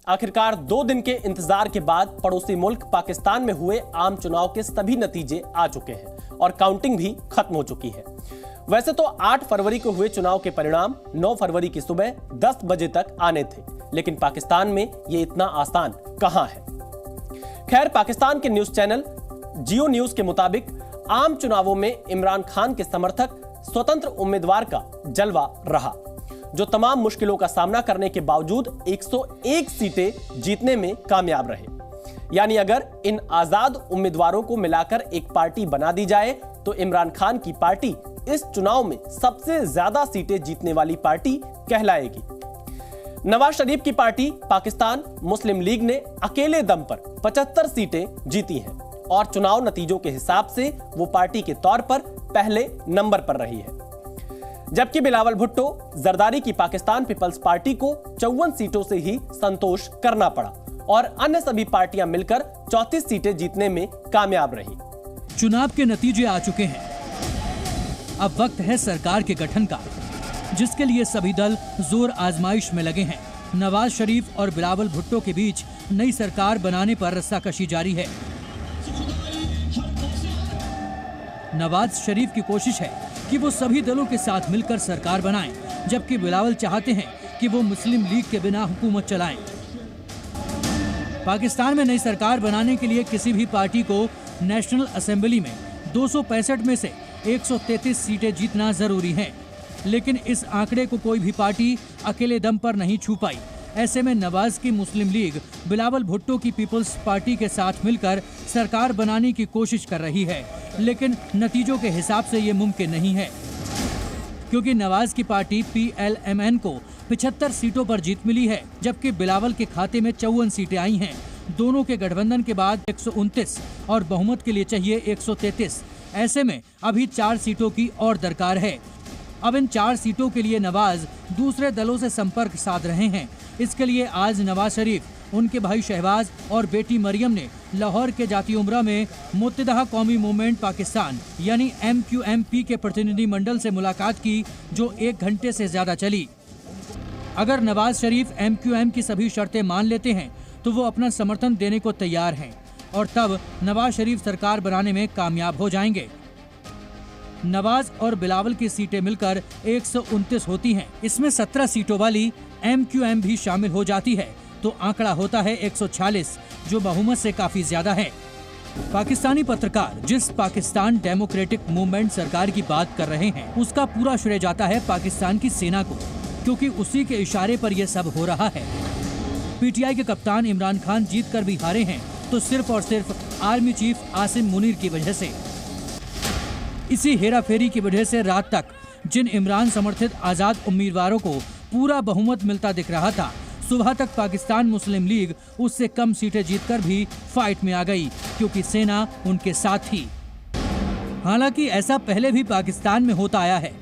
आखिरकार 2 दिन के इंतजार के बाद पड़ोसी मुल्क पाकिस्तान में हुए आम चुनाव के सभी नतीजे आ चुके हैं और काउंटिंग भी खत्म हो चुकी है। वैसे तो 8 फरवरी को हुए चुनाव के परिणाम 9 फरवरी की सुबह 10 बजे तक आने थे, लेकिन पाकिस्तान में ये इतना आसान कहां है। खैर, पाकिस्तान के न्यूज चैनल जियो न्यूज के मुताबिक आम चुनावों में इमरान खान के समर्थक स्वतंत्र उम्मीदवार का जलवा रहा, जो तमाम मुश्किलों का सामना करने के बावजूद 101 सीटें जीतने में कामयाब रहे। यानी अगर इन आजाद उम्मीदवारों को मिलाकर एक पार्टी बना दी जाए तो इमरान खान की पार्टी इस चुनाव में सबसे ज्यादा सीटें जीतने वाली पार्टी कहलाएगी। नवाज शरीफ की पार्टी पाकिस्तान मुस्लिम लीग ने अकेले दम पर 75 सीटें जीती हैं और चुनाव नतीजों के हिसाब से वो पार्टी के तौर पर पहले नंबर पर रही है। जबकि बिलावल भुट्टो जरदारी की पाकिस्तान पीपल्स पार्टी को 54 सीटों से ही संतोष करना पड़ा और अन्य सभी पार्टियां मिलकर 34 सीटें जीतने में कामयाब रही। चुनाव के नतीजे आ चुके हैं, अब वक्त है सरकार के गठन का, जिसके लिए सभी दल जोर आजमाइश में लगे हैं। नवाज शरीफ और बिलावल भुट्टो के बीच नई सरकार बनाने पर रस्साकशी जारी है। नवाज शरीफ की कोशिश है कि वो सभी दलों के साथ मिलकर सरकार बनाएं, जबकि बिलावल चाहते हैं कि वो मुस्लिम लीग के बिना हुकूमत चलाएं। पाकिस्तान में नई सरकार बनाने के लिए किसी भी पार्टी को नेशनल असेंबली में 265 में से 133 सीटें जीतना जरूरी है, लेकिन इस आंकड़े को कोई भी पार्टी अकेले दम पर नहीं छू पाई। ऐसे में नवाज की मुस्लिम लीग बिलावल भुट्टो की पीपल्स पार्टी के साथ मिलकर सरकार बनाने की कोशिश कर रही है, लेकिन नतीजों के हिसाब से ये मुमकिन नहीं है, क्योंकि नवाज की पार्टी PLMN को 75 सीटों पर जीत मिली है, जबकि बिलावल के खाते में 54 सीटें आई हैं। दोनों के गठबंधन के बाद 129 और बहुमत के लिए चाहिए 133। ऐसे में अभी 4 सीटों की और दरकार है। अब इन 4 सीटों के लिए नवाज दूसरे दलों से संपर्क साध रहे हैं। इसके लिए आज नवाज शरीफ, उनके भाई शहबाज और बेटी मरियम ने लाहौर के जाती उमरा में मुत्तहिदा कौमी मूवमेंट पाकिस्तान यानी MQMP के प्रतिनिधि मंडल से मुलाकात की, जो 1 घंटे से ज्यादा चली। अगर नवाज शरीफ MQM की सभी शर्तें मान लेते हैं तो वो अपना समर्थन देने को तैयार हैं और तब नवाज शरीफ सरकार बनाने में कामयाब हो जाएंगे। नवाज और बिलावल की सीटें मिलकर 129 होती हैं। इसमें 17 सीटों वाली MQM भी शामिल हो जाती है तो आंकड़ा होता है 146, जो बहुमत से काफी ज्यादा है। पाकिस्तानी पत्रकार जिस पाकिस्तान डेमोक्रेटिक मूवमेंट सरकार की बात कर रहे हैं, उसका पूरा श्रेय जाता है पाकिस्तान की सेना को, क्योंकि उसी के इशारे पर यह सब हो रहा है। PTI के कप्तान इमरान खान जीत कर भी हारे हैं तो सिर्फ और सिर्फ आर्मी चीफ आसिम मुनीर की वजह से। इसी हेराफेरी की वजह से रात तक जिन इमरान समर्थित आजाद उम्मीदवारों को पूरा बहुमत मिलता दिख रहा था, सुबह तक पाकिस्तान मुस्लिम लीग उससे कम सीटें जीतकर भी फाइट में आ गई, क्योंकि सेना उनके साथ थी। हालांकि ऐसा पहले भी पाकिस्तान में होता आया है।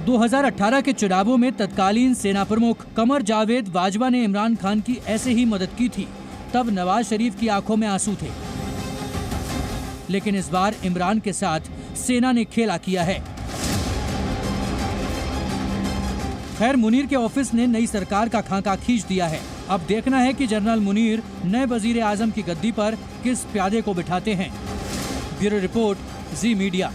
2018 के चुनावों में तत्कालीन सेना प्रमुख कमर जावेद बाजवा ने इमरान खान की ऐसे ही मदद की थी। तब नवाज शरीफ की आंखों में आंसू थे, लेकिन इस बार इमरान के साथ सेना ने खेला किया है। खैर, मुनीर के ऑफिस ने नई सरकार का खाका खींच दिया है। अब देखना है कि जनरल मुनीर नए वजीर आजम की गद्दी पर किस प्यादे को बिठाते हैं। ब्यूरो रिपोर्ट, जी मीडिया।